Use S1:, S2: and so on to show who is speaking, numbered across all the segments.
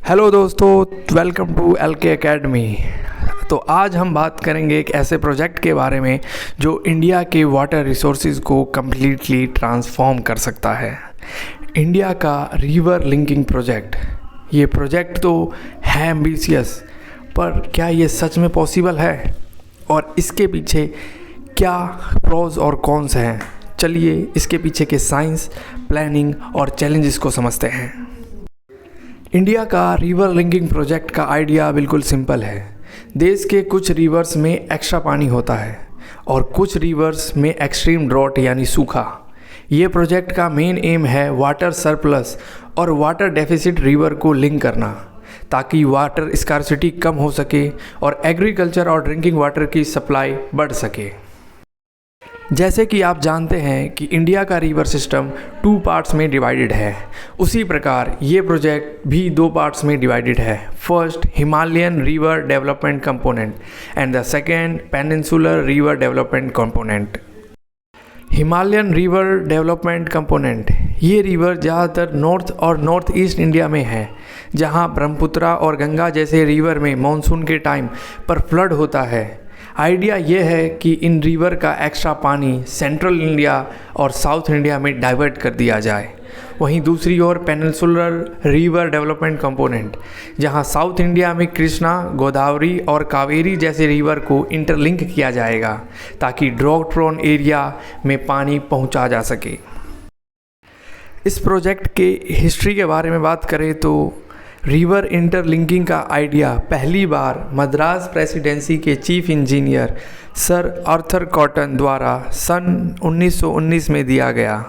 S1: Hello दोस्तों, welcome to LK academy. तो आज हम बात करेंगे एक ऐसे प्रोजेक्ट के बारे में जो इंडिया के वाटर रिसोर्सेज को कम्प्लीटली ट्रांसफॉर्म कर सकता है। इंडिया का रिवर लिंकिंग प्रोजेक्ट। ये प्रोजेक्ट तो है एम्बिशियस, पर क्या ये सच में पॉसिबल है और इसके पीछे क्या प्रोज और कॉन्स हैं? चलिए इसके पीछे के साइंस, प्लानिंग और चैलेंजेस को समझते हैं। इंडिया का रिवर लिंकिंग प्रोजेक्ट का आइडिया बिल्कुल सिंपल है। देश के कुछ रिवर्स में एक्स्ट्रा पानी होता है और कुछ रिवर्स में एक्सट्रीम ड्रॉट यानी सूखा। ये प्रोजेक्ट का मेन एम है वाटर सरप्लस और वाटर डेफिसिट रिवर को लिंक करना, ताकि वाटर स्कार्सिटी कम हो सके और एग्रीकल्चर और ड्रिंकिंग वाटर की सप्लाई बढ़ सके। जैसे कि आप जानते हैं कि इंडिया का रिवर सिस्टम 2 पार्ट्स में डिवाइडेड है, उसी प्रकार ये प्रोजेक्ट भी 2 पार्ट्स में डिवाइडेड है। First, Himalayan river development component and the second, peninsular river development component. Himalayan river development component ये रिवर ज़्यादातर नॉर्थ और नॉर्थ ईस्ट इंडिया में है, जहां ब्रह्मपुत्रा और गंगा जैसे रिवर में मानसून के टाइम पर फ्लड होता है। आइडिया ये है कि इन रिवर का एक्स्ट्रा पानी सेंट्रल इंडिया और साउथ इंडिया में डाइवर्ट कर दिया जाए। वहीं दूसरी ओर पेनिनसुलर रिवर डेवलपमेंट कंपोनेंट, जहां साउथ इंडिया में कृष्णा, गोदावरी और कावेरी जैसे रिवर को इंटरलिंक किया जाएगा, ताकि ड्रॉट प्रोन एरिया में पानी पहुंचा जा सके। इस प्रोजेक्ट के हिस्ट्री के बारे में बात करें तो रिवर इंटरलिंकिंग का आइडिया पहली बार मद्रास प्रेसिडेंसी के chief engineer sir Arthur cotton द्वारा सन 1919 में दिया गया।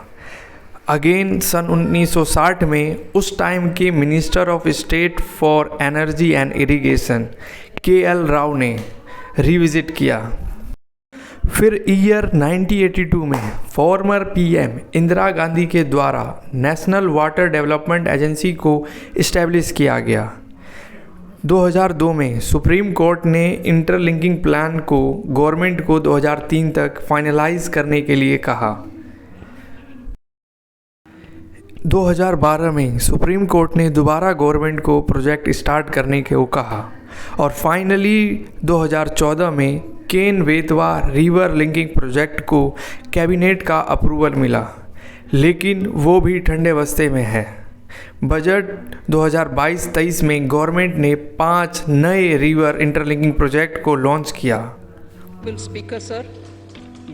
S1: अगेन सन 1960 में उस टाइम के minister of state for energy and irrigation KL Rao ने रिविजिट किया। फिर ईयर 1982 में फॉर्मर PM इंदिरा गांधी के द्वारा नेशनल वाटर डेवलपमेंट एजेंसी को इस्टेब्लिश किया गया। 2002 में सुप्रीम कोर्ट ने इंटरलिंकिंग प्लान को गवर्नमेंट को 2003 तक फाइनलाइज करने के लिए कहा। 2012 में सुप्रीम कोर्ट ने दोबारा गवर्नमेंट को प्रोजेक्ट स्टार्ट करने को कहा और फाइनली 2014 में Ken Betwa river linking project को कैबिनेट का अप्रूवल मिला, लेकिन वो भी ठंडे बस्ते में है। बजट 2022-23 में गवर्नमेंट ने 5 नए रिवर इंटरलिंकिंग प्रोजेक्ट को लॉन्च किया।
S2: Speaker sir,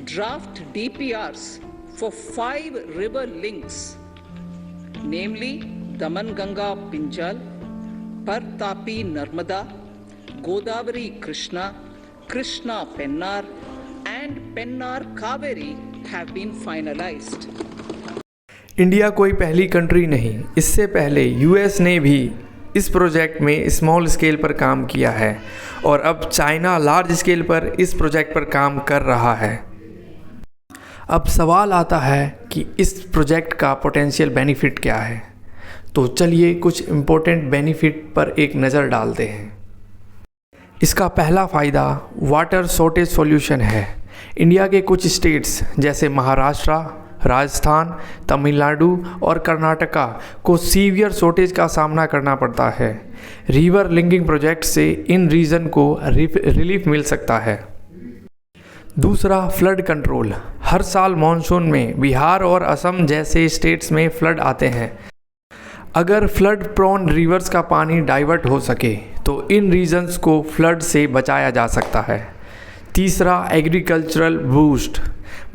S2: draft DPRs for 5 river links, namely Damanganga Pinjal, Par Tapi Narmada, Godavari Krishna, Krishna Pennar and Pennar Kaveri have been finalized.
S1: India कोई पहली कंट्री नहीं, इससे पहले US ने भी इस प्रोजेक्ट में स्मॉल स्केल पर काम किया है और अब चाइना लार्ज स्केल पर इस प्रोजेक्ट पर काम कर रहा है। अब सवाल आता है कि इस प्रोजेक्ट का पोटेंशियल बेनिफिट क्या है, तो चलिए कुछ इम्पोर्टेंट बेनिफिट पर एक नज़र डालते हैं। इसका पहला फ़ायदा वाटर शॉर्टेज सॉल्यूशन है। इंडिया के कुछ स्टेट्स जैसे महाराष्ट्र, राजस्थान, तमिलनाडु और कर्नाटका को सीवियर शॉर्टेज का सामना करना पड़ता है। रिवर लिंकिंग प्रोजेक्ट से इन रीजन को रिलीफ मिल सकता है। दूसरा, फ्लड कंट्रोल। हर साल मानसून में बिहार और असम जैसे स्टेट्स में फ्लड आते हैं। अगर फ्लड प्रोन रिवर्स का पानी डाइवर्ट हो सके तो इन रीजन्स को फ्लड से बचाया जा सकता है। तीसरा, एग्रीकल्चरल बूस्ट।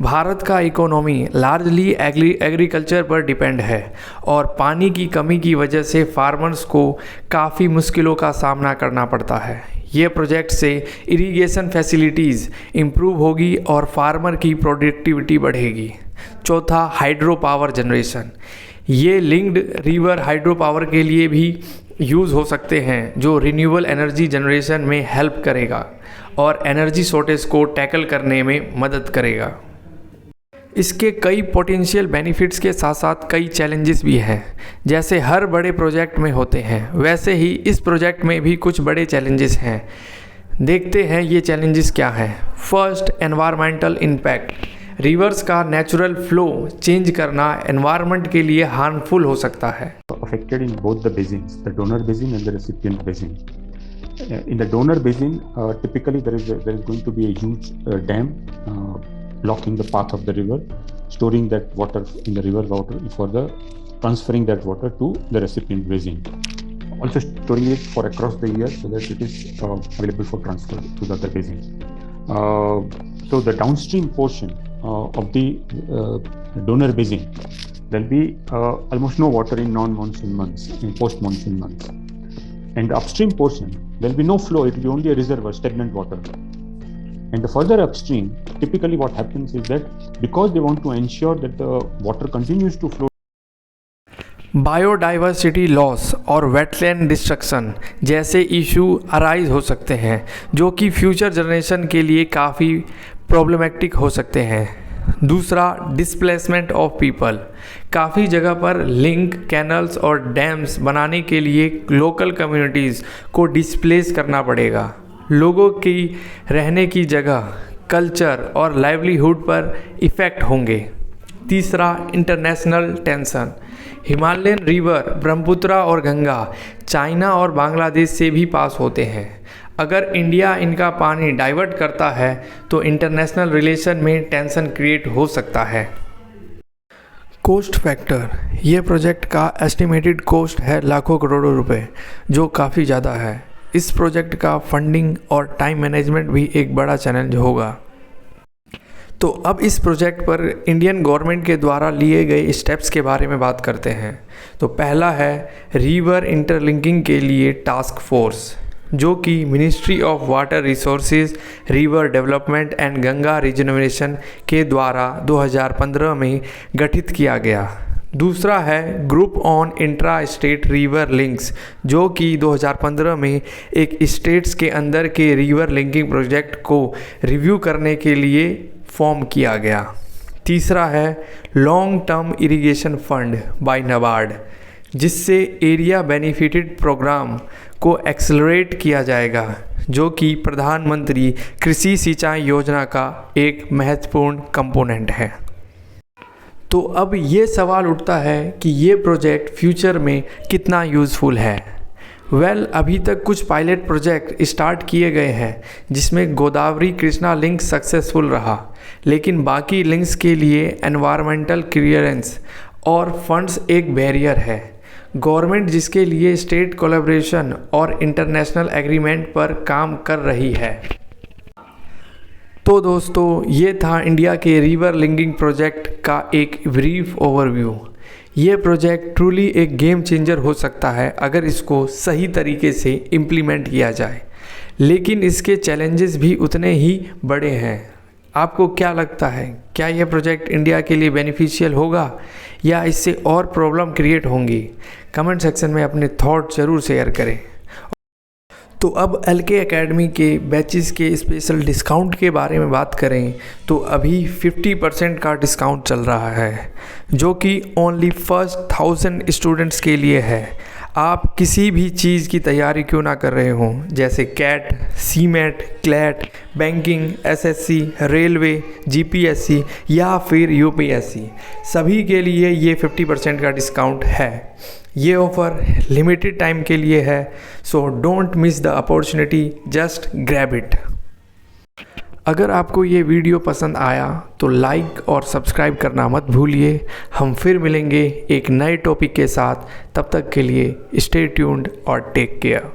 S1: भारत का इकोनॉमी लार्जली एग्रीकल्चर पर डिपेंड है और पानी की कमी की वजह से फार्मर्स को काफ़ी मुश्किलों का सामना करना पड़ता है। ये प्रोजेक्ट से इरिगेशन फैसिलिटीज़ इम्प्रूव होगी और फार्मर की प्रोडक्टिविटी बढ़ेगी। चौथा, हाइड्रो पावर जनरेशन। ये लिंक्ड रिवर हाइड्रो पावर के लिए भी यूज़ हो सकते हैं, जो रिन्यूएबल एनर्जी जनरेशन में हेल्प करेगा और एनर्जी शॉर्टेज को टैकल करने में मदद करेगा। इसके कई पोटेंशियल बेनिफिट्स के साथ साथ कई चैलेंजेस भी हैं। जैसे हर बड़े प्रोजेक्ट में होते हैं, वैसे ही इस प्रोजेक्ट में भी कुछ बड़े चैलेंजेस हैं। देखते हैं ये चैलेंजेस क्या हैं। First, environmental impact. रिवर्स का नेचुरल फ्लो चेंज करना एनवायरनमेंट के लिए हार्मफुल हो सकता है।
S3: Affected in both the basins, the donor basin and the recipient basin. In the donor basin, typically there is going to be a huge dam blocking the path of the river, storing that water in the river water for the transferring that water to the recipient basin. Also storing it for across the year so that it is available for transfer to the other basin. So the downstream portion of the donor basin, there will be almost no water in non-monsoon months, in post-monsoon months. And the upstream portion, there will be no flow, it will be only a reservoir, stagnant water. And the further upstream, typically what happens is that because they want to ensure that the water continues to flow,
S1: biodiversity loss और wetland destruction जैसे issue arise हो सकते हैं जो कि future generation के लिए काफ़ी प्रॉब्लमेटिक हो सकते हैं। दूसरा, डिस्प्लेसमेंट ऑफ पीपल। काफ़ी जगह पर लिंक, कैनल्स और डैम्स बनाने के लिए लोकल कम्युनिटीज़ को डिस्प्लेस करना पड़ेगा। लोगों की रहने की जगह, कल्चर और लाइवलीहुड पर इफ़ेक्ट होंगे। तीसरा, international tension. Himalayan river Brahmaputra और गंगा चाइना और बांग्लादेश से भी पास होते हैं। अगर इंडिया इनका पानी डाइवर्ट करता है तो इंटरनेशनल रिलेशन में टेंशन क्रिएट हो सकता है। Cost factor. ये प्रोजेक्ट का एस्टिमेटेड कॉस्ट है लाखों करोड़ों रुपए, जो काफ़ी ज़्यादा है। इस प्रोजेक्ट का फंडिंग और टाइम मैनेजमेंट भी एक बड़ा चैलेंज होगा। तो अब इस प्रोजेक्ट पर इंडियन गवर्नमेंट के द्वारा लिए गए स्टेप्स के बारे में बात करते हैं। तो पहला है रिवर इंटरलिंकिंग के लिए टास्क फोर्स, जो कि ministry of water resources, river development and Ganga regeneration के द्वारा 2015 में गठित किया गया। दूसरा है group on intra state river links, जो कि 2015 में एक स्टेट्स के अंदर के रिवर लिंकिंग प्रोजेक्ट को रिव्यू करने के लिए फॉर्म किया गया। तीसरा है long term irrigation fund by NABARD, जिससे एरिया बेनिफिटेड प्रोग्राम को एक्सेलरेट किया जाएगा, जो कि प्रधानमंत्री कृषि सिंचाई योजना का एक महत्वपूर्ण कंपोनेंट है। तो अब ये सवाल उठता है कि ये प्रोजेक्ट फ्यूचर में कितना यूज़फुल है। अभी तक कुछ पायलट प्रोजेक्ट स्टार्ट किए गए हैं जिसमें गोदावरी कृष्णा लिंक सक्सेसफुल रहा, लेकिन बाकी लिंक्स के लिए एनवायरमेंटल क्लियरेंस और फंड्स एक बैरियर है। गवर्नमेंट जिसके लिए स्टेट कोलैबोरेशन और इंटरनेशनल एग्रीमेंट पर काम कर रही है। तो दोस्तों, ये था इंडिया के रिवर लिंकिंग प्रोजेक्ट का एक ब्रीफ ओवरव्यू। ये प्रोजेक्ट ट्रूली एक गेम चेंजर हो सकता है अगर इसको सही तरीके से इम्प्लीमेंट किया जाए, लेकिन इसके चैलेंजेस भी उतने ही बड़े हैं। आपको क्या लगता है, क्या यह प्रोजेक्ट इंडिया के लिए बेनिफिशियल होगा या इससे और प्रॉब्लम क्रिएट होंगी? कमेंट सेक्शन में अपने थॉट ज़रूर शेयर करें। तो अब LK एकेडमी के बैचेस के स्पेशल डिस्काउंट के बारे में बात करें तो अभी 50% का डिस्काउंट चल रहा है, जो कि ओनली फर्स्ट 1000 स्टूडेंट्स के लिए है। आप किसी भी चीज़ की तैयारी क्यों ना कर रहे हों, जैसे CAT, CMAT, CLAT, banking, SSC, railway, GPSC या फिर UPSC, सभी के लिए ये 50% का डिस्काउंट है। ये ऑफ़र लिमिटेड टाइम के लिए है, so don't miss the opportunity, just grab it. अगर आपको ये वीडियो पसंद आया तो लाइक और सब्सक्राइब करना मत भूलिए। हम फिर मिलेंगे एक नए टॉपिक के साथ, तब तक के लिए स्टे ट्यून्ड और टेक केयर।